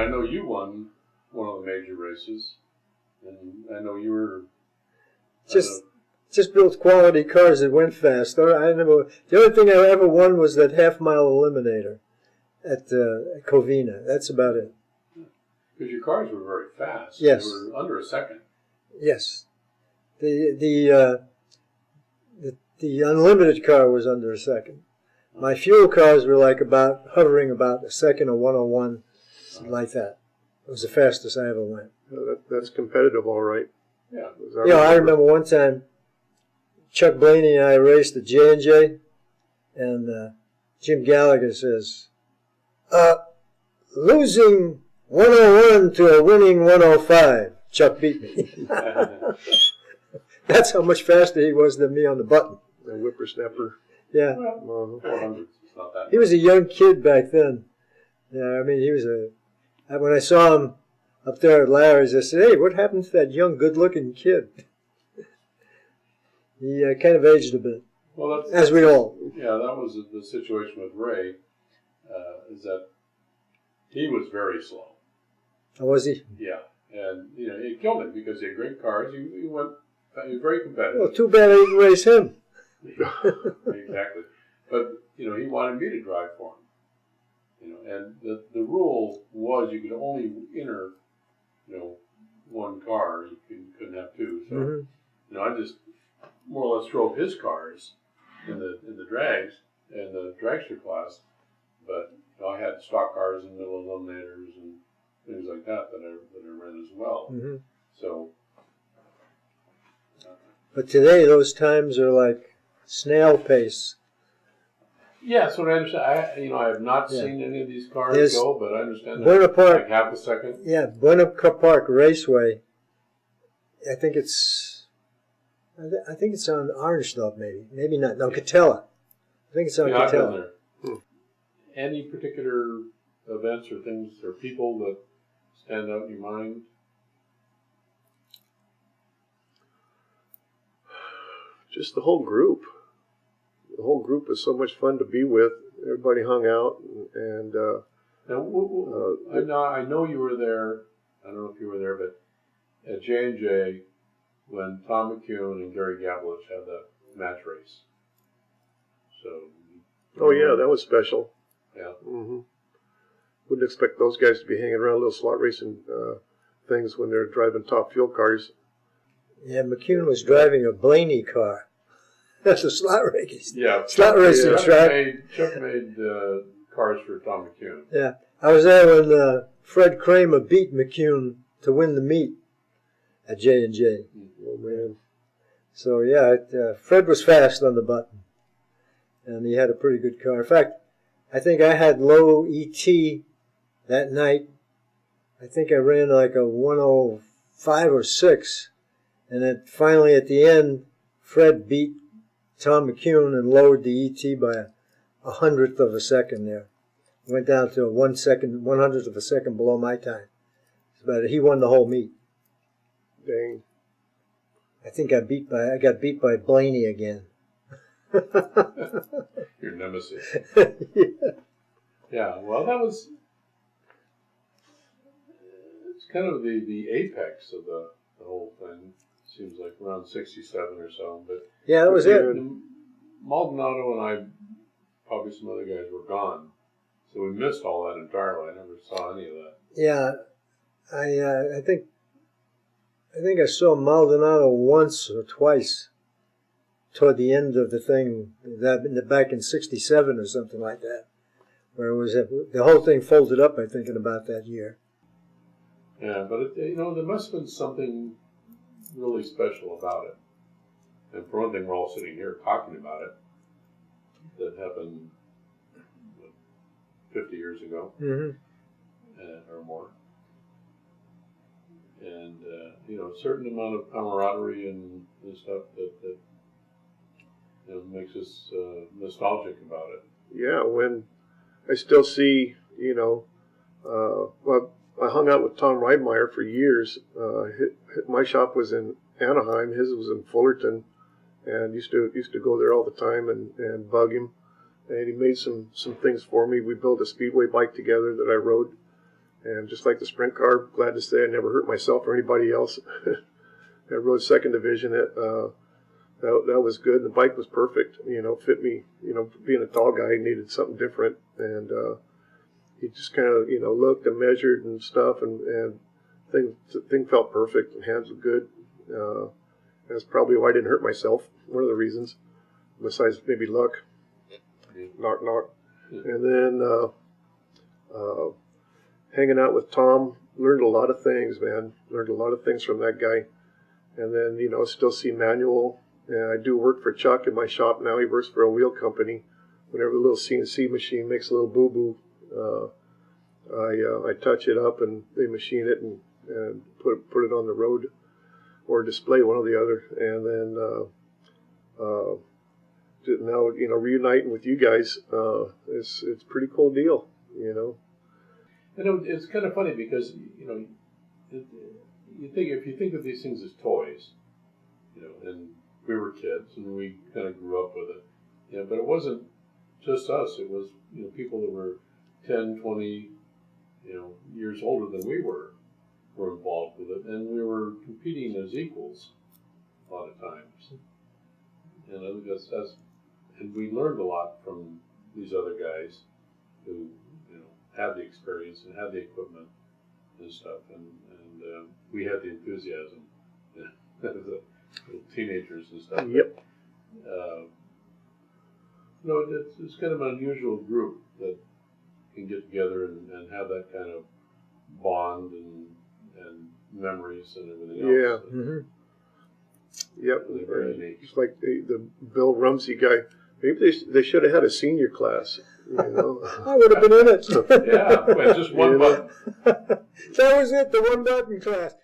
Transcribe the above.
I know you won one of the major races, and I know you were just built quality cars that went fast. The only thing I ever won was that half-mile eliminator at Covina. That's about it. Because your cars were very fast. Yes. They were under a second. Yes. The unlimited car was under a second. My fuel cars were like hovering about a second or 101, something like that. It was the fastest I ever went. That's competitive, all right. Yeah. I remember one time Chuck Blaney and I raced at J&J, and Jim Gallagher says, losing 101 to a winning 105. Chuck beat me. That's how much faster he was than me on the button. A whippersnapper. Yeah. Well, 400 is not that. He was a young kid back then. Yeah, I mean, he was when I saw him up there at Larry's, I said, hey, what happened to that young, good-looking kid? He kind of aged a bit. Well, as we all. Yeah, that was the situation with Ray, is that he was very slow. Oh, was he? Yeah, and it killed him because he had great cars. He was very competitive. Well, too bad I didn't race him. Exactly, but he wanted me to drive for him. And the rule was you could only enter, one car. You couldn't have two. So, I just more or less drove his cars in the drags and the dragster class, but I had stock cars and middle eliminators and things like that I ran as well. So, but today those times are like snail pace. Yeah, so I understand. I have not seen any of these cars go, but I understand that. Like half a second. Yeah, Buena Park Raceway. I think it's on Arnsdorf, maybe not. No, Catella. I think it's on Catella. I've been there. Any particular events or things or people that stand out in your mind? Just the whole group. The whole group was so much fun to be with. Everybody hung out, and I know you were there. I don't know if you were there, but at J&J when Tom McCune and Gary Gavlich had the match race. So. Oh yeah, that was special. Yeah. Wouldn't expect those guys to be hanging around little slot racing things when they're driving top fuel cars. Yeah, McCune was driving a Blaney car. That's a slot race. Yeah, slot racing track. Chuck made cars for Tom McCune. Yeah, I was there when Fred Kramer beat McCune to win the meet at J&J. Oh man! So yeah, Fred was fast on the button, and he had a pretty good car. In fact, I think I had low ET that night. I think I ran like a 105 or 6, and then finally at the end, Fred beat Tom McCune and lowered the ET by a hundredth of a second there. Went down to 1/100th of a second below my time. But he won the whole meet. Dang. I think I got beat by Blaney again. Your nemesis. Yeah. Yeah, well, that was it's kind of the apex of the whole thing. Seems like around 67 or so, but yeah, that was it. Maldonado and I, probably some other guys, were gone, so we missed all that entirely. I never saw any of that. Yeah, I think I saw Maldonado once or twice toward the end of the thing, back in '67 or something like that, where it was the whole thing folded up. I think in about that year. Yeah, but there must have been something really special about it. And for one thing, we're all sitting here talking about it. That happened 50 years ago, or more. And a certain amount of camaraderie and stuff that makes us nostalgic about it. Yeah, when I still see, well, I hung out with Tom Riedmeyer for years. My shop was in Anaheim, his was in Fullerton, and used to go there all the time and bug him. And he made some things for me. We built a speedway bike together that I rode, And just like the sprint car, glad to say I never hurt myself or anybody else. I rode second division. That was good. The bike was perfect. Fit me. Being a tall guy, needed something different. And he just kind of, looked and measured and stuff, and thing felt perfect. And hands were good. That's probably why I didn't hurt myself. One of the reasons, besides maybe luck. Knock, knock. And then hanging out with Tom, learned a lot of things, man. Learned a lot of things from that guy. And then, still see Manuel. And I do work for Chuck in my shop now. He works for a wheel company. Whenever the little CNC machine makes a little boo-boo, I touch it up and they machine it and put it on the road or display, one or the other. And then now, reuniting with you guys, it's a pretty cool deal, It's kind of funny because, if you think of these things as toys, and we were kids and we kind of grew up with it, but it wasn't just us. It was, people that were 10, 20, years older than we were involved with it, and we were competing as equals a lot of times. And I think that's and we learned a lot from these other guys who, had the experience and had the equipment and stuff, and we had the enthusiasm as teenagers and stuff. Yep. It's kind of an unusual group that can get together and have that kind of bond and memories and everything else. Yeah. Mm-hmm. Yep. Very unique. It's like the Bill Rumsey guy. Maybe they should have had a senior class. I would have been in it. Yeah, well, just one button. That was it, the one button class.